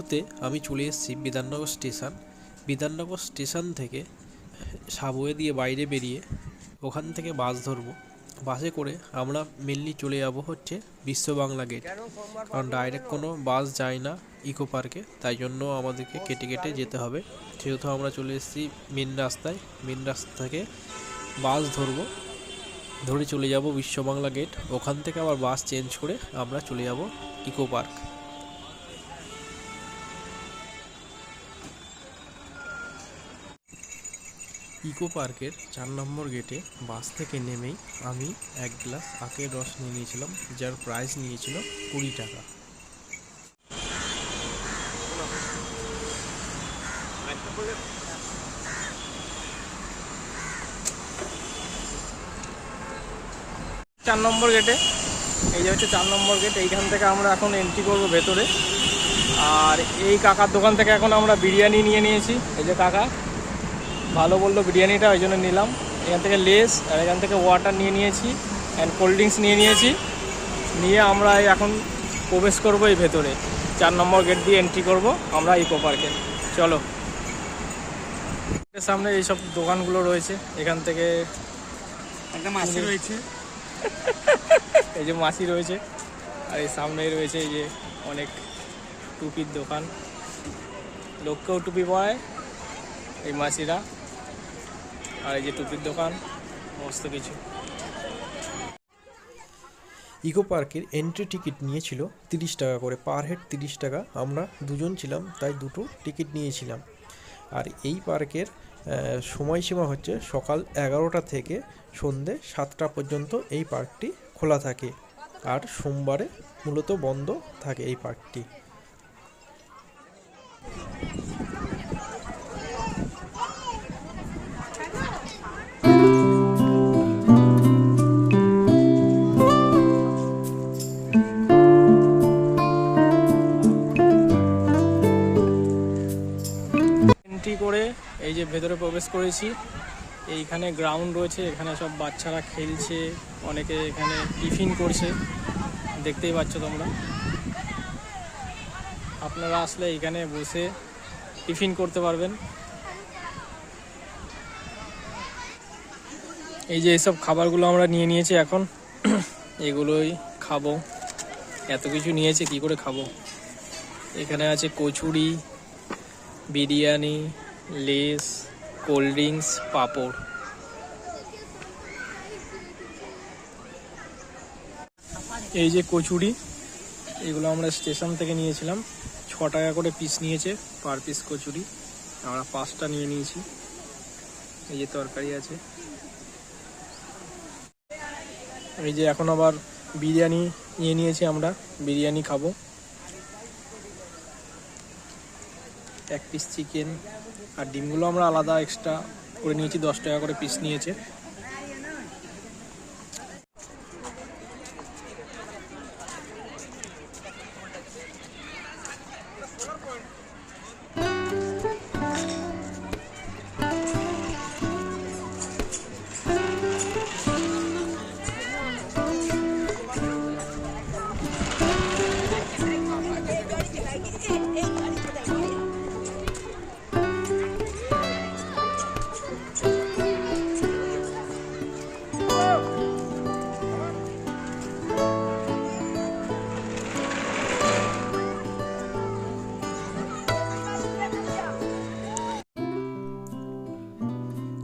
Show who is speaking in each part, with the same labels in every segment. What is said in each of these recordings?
Speaker 1: মুহূর্তে আমি চলে এসেছি বিধাননগর স্টেশন। বিধাননগর স্টেশন থেকে সাবওয়ে দিয়ে বাইরে বেরিয়ে ওখান থেকে বাস ধরবো। বাসে করে আমরা মেনলি চলে যাব হচ্ছে বিশ্ব বাংলা গেট, কারণ ডাইরেক্ট কোনো বাস যায় না ইকো পার্কে, তাই জন্য আমাদেরকে কেটে কেটে যেতে হবে। সেহেতু আমরা চলে এসেছি মেন রাস্তায়। মেন রাস্তা থেকে বাস ধরবো, ধরে চলে যাব বিশ্ব বাংলা গেট। ওখান থেকে আবার বাস চেঞ্জ করে আমরা চলে যাব ইকো পার্ক। ইকো পার্কের 4 নম্বর গেটে বাস থেকে নেমেই আমি 1 গ্লাস আখের রস নিয়ে নিয়েছিলাম, যার প্রাইস নিয়েছিল 20 টাকা।
Speaker 2: চার নম্বর গেটে, এই যে হচ্ছে 4 নম্বর গেট। এইখান থেকে আমরা এখন এন্ট্রি করব ভেতরে। আর এই কাকার দোকান থেকে এখন আমরা বিরিয়ানি নিয়ে নিয়েছি। এই যে কাকা ভালো বললো বিরিয়ানিটা, ওই জন্য নিলাম। এখান থেকে লেস আর এখান থেকে ওয়াটার নিয়ে নিয়েছি, অ্যান্ড কোল্ড ড্রিঙ্কস নিয়ে নিয়েছি। নিয়ে আমরা এখন প্রবেশ করবো এই ভেতরে। 4 নম্বর গেট দিয়ে এন্ট্রি করব আমরা ইকো পার্কে। চলো, সামনে এইসব দোকানগুলো রয়েছে। এখান থেকে একটা মাছি রয়েছে, এই যে মাছি রয়েছে। আর এই সামনেই রয়েছে এই যে অনেক টুপির দোকান, লোককেও টুপি পরায় এই মাছিরা। আর এই যে টুপির দোকান, সমস্ত কিছু।
Speaker 1: ইকো পার্কের এন্ট্রি টিকিট নিয়েছিল 30 টাকা করে, পার হেড 30 টাকা। আমরা দুজন ছিলাম, তাই দুটো টিকিট নিয়েছিলাম। আর এই পার্কের সময়সীমা হচ্ছে সকাল 11টা থেকে সন্ধে 7টা পর্যন্ত এই পার্কটি খোলা থাকে। আর সোমবারে মূলত বন্ধ থাকে এই পার্কটি।
Speaker 2: এন্ট্রি করে এই যে ভেতরে প্রবেশ করেছি। এইখানে গ্রাউন্ড রয়েছে, এখানে সব বাচ্চারা খেলছে, অনেকে এখানে টিফিন করছে, দেখতেই পাচ্ছ তোমরা। আপনারা আসলে এইখানে বসে টিফিন করতে পারবেন। এই যে এইসব খাবারগুলো আমরা নিয়ে নিয়েছি, এখন এগুলোই খাবো। এত কিছু নিয়েছে, কি করে খাবো। এখানে আছে kachori, biryani, Lay's, cold drinks, papad. এই যে কচুরি, এগুলো আমরা স্টেশন থেকে নিয়েছিলাম। 6 টাকা করে পিস নিয়েছে, পার পিস কচুরি। আমরা 5টা নিয়ে নিয়েছি। এই যে তরকারি আছে। এই যে এখন আবার বিরিয়ানি নিয়ে নিয়েছি আমরা, বিরিয়ানি খাবো। 1 পিস চিকেন, আর ডিমগুলো আমরা আলাদা এক্সট্রা করে নিয়েছি, 10 টাকা করে পিস নিয়েছে।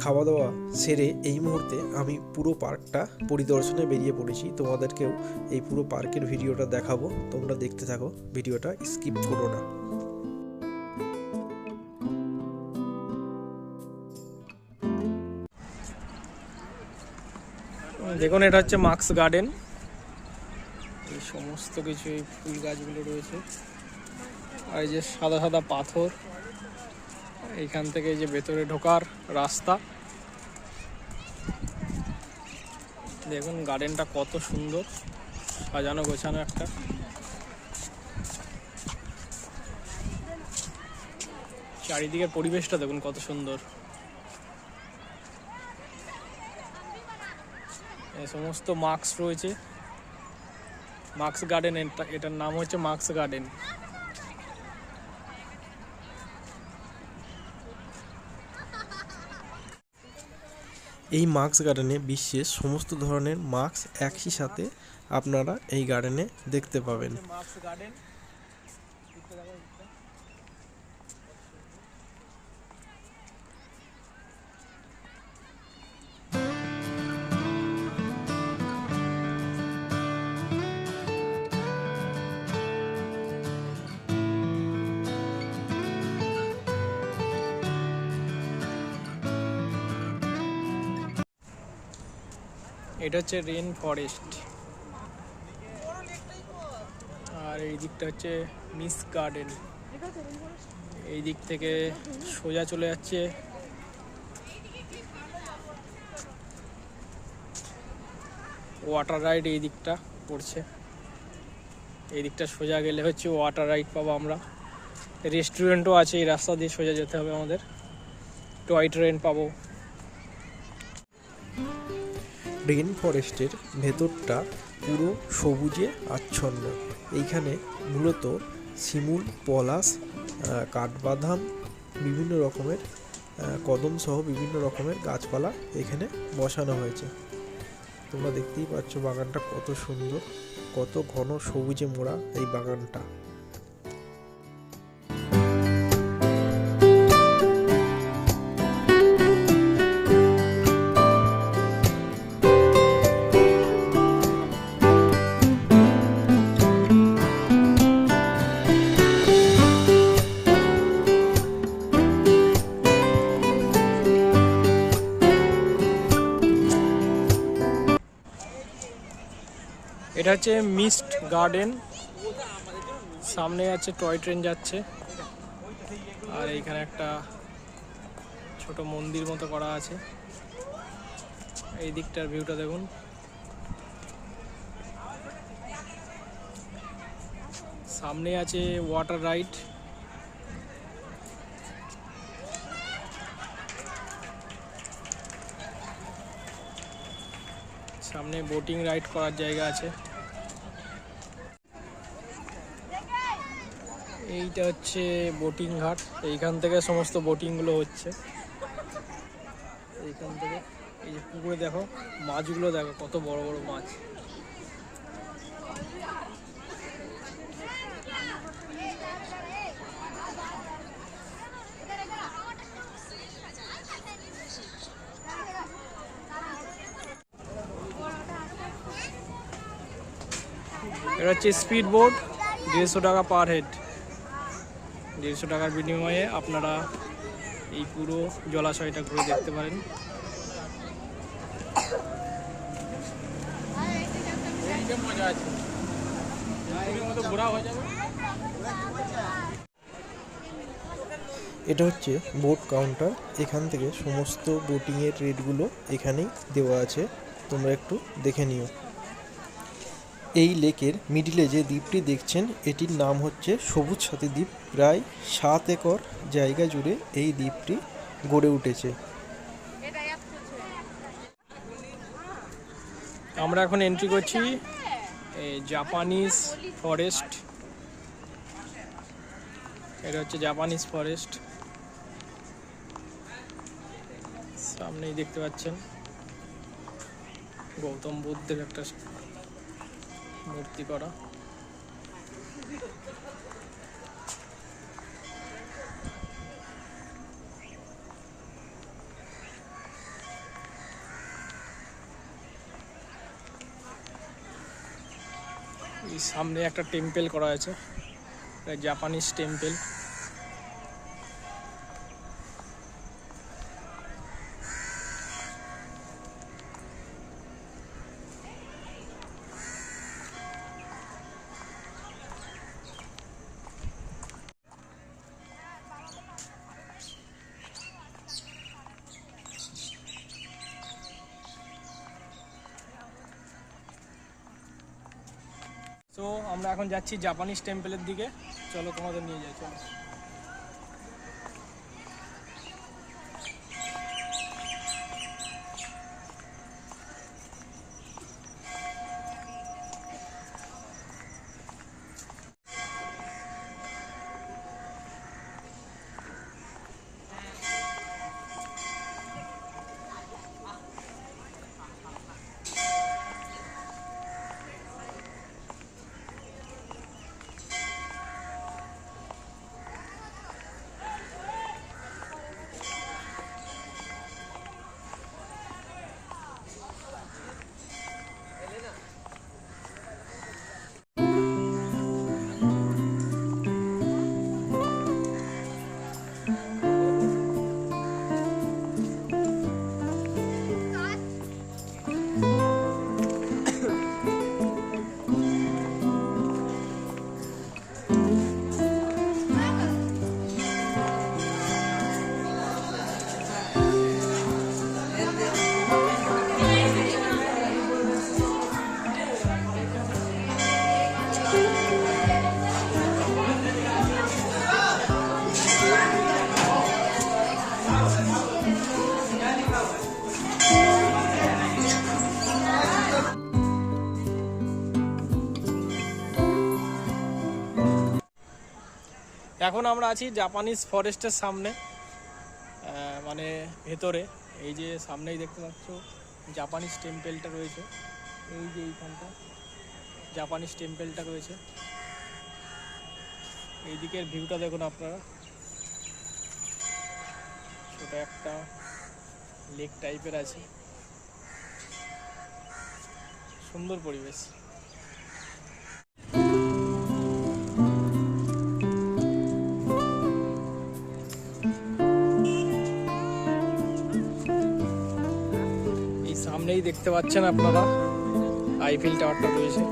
Speaker 1: খাওয়া দাওয়া সেরে এই মুহূর্তে আমি পুরো পার্কটা পরিদর্শনে বেরিয়ে পড়েছি। তোমাদেরকেও এই পুরো পার্কের ভিডিওটা দেখাবো, তোমরা দেখতে থাকো, ভিডিওটা স্কিপ করো না।
Speaker 2: দেখুন, এটা হচ্ছে মার্কস গার্ডেন। এই সমস্ত কিছু, এই ফুল গাছগুলো রয়েছে। আর এই যে সাদা সাদা পাথর, এইখান থেকে এই যে ভেতরে ঢোকার রাস্তা। দেখুন গার্ডেনটা কত সুন্দর সাজানো গোছানো একটা। চারিদিকের পরিবেশটা দেখুন কত সুন্দর। এই সমস্ত মার্কস রয়েছে, মার্কস গার্ডেন। এটার নাম হচ্ছে মার্কস গার্ডেন।
Speaker 1: এই মাক্স গার্ডেনে বিশ্বের সমস্ত ধরনের মাক্স একই সাথে আপনারা এই গার্ডেনে দেখতে পাবেন।
Speaker 2: মাক্স গার্ডেন এটা হচ্ছে রেন ফরেস্ট, আর এই দিকটা হচ্ছে মিস গার্ডেন। এই দিক থেকে সোজা চলে যাচ্ছে ওয়াটার রাইড, এই দিকটা পড়ছে। এই দিকটা সোজা গেলে হচ্ছে ওয়াটার রাইড পাবো আমরা। রেস্টুরেন্টও আছে, এই রাস্তা দিয়ে সোজা যেতে হবে আমাদের। টয় ট্রেন পাবো।
Speaker 1: রেন ফরেস্টের ভেতরটা পুরো সবুজে আচ্ছন্ন। এইখানে মূলত শিমুল, পলাশ, কাঠবাদাম, বিভিন্ন রকমের কদম সহ বিভিন্ন রকমের গাছপালা এখানে বসানো হয়েছে। তোমরা দেখতেই পাচ্ছ বাগানটা কত সুন্দর, কত ঘন সবুজে মোড়া এই বাগানটা।
Speaker 2: এটা হচ্ছে মিস্ট গার্ডেন, সামনে আছে টয় ট্রেন যাচ্ছে, আর এইখানে একটা ছোট মন্দির মতো করা আছে। এই দিকটার ভিউটা দেখুন। সামনে আছে ওয়াটার রাইড, সামনে বোটিং রাইড করার জায়গা আছে। এইটা হচ্ছে বোটিং ঘাট, এইখান থেকে সমস্ত বোটিংগুলো হচ্ছে। এইখান থেকে এই যে পুকুরে দেখো মাছগুলো, দেখো কত বড় বড় মাছ। এটা হচ্ছে স্পিড বোট, 150 টাকা পার হেড। 150 টাকার বিনিময়ে আপনারা এই পুরো জলাশয়টা ঘুরে দেখতে পারেন।
Speaker 1: এটা হচ্ছে বোট কাউন্টার। এখান থেকে সমস্ত বোটিংয়ের রেটগুলো এখানেই দেওয়া আছে, তোমরা একটু দেখে নিও। এই লেকের মিডিলে যে দ্বীপটি দেখছেন এটির নাম হচ্ছে সবুজ সাথী দ্বীপ। প্রায় 7 একর জায়গা জুড়ে এই দ্বীপটি গড়ে উঠেছে।
Speaker 2: আমরা এখন এন্ট্রি করছি জাপানিজ ফরেস্ট। এটা হচ্ছে জাপানিজ ফরেস্ট, সামনেই দেখতে পাচ্ছেন গৌতম বুদ্ধের একটা মূর্তি করা। এই সামনে একটা টেম্পল করা আছে, জাপানিজ টেম্পল। তো আমরা এখন যাচ্ছি জাপানিজ টেম্পলের দিকে, চলো তোমাদের নিয়ে যাই, চলো। এখন আমরা আছি জাপানিজ ফরেস্টের সামনে, মানে ভেতরে। এই যে সামনেই দেখতে পাচ্ছ জাপানিজ টেম্পেলটা রয়েছে, এই যে এইখানটা জাপানিজ টেম্পেলটা রয়েছে। এই দিকের ভিউটা দেখুন আপনারা, ছোট একটা লেক টাইপের আছে, সুন্দর পরিবেশ। এই সামনেই দেখতে পাচ্ছেন আপনারা আইফেল টাওয়ারটা রয়েছে।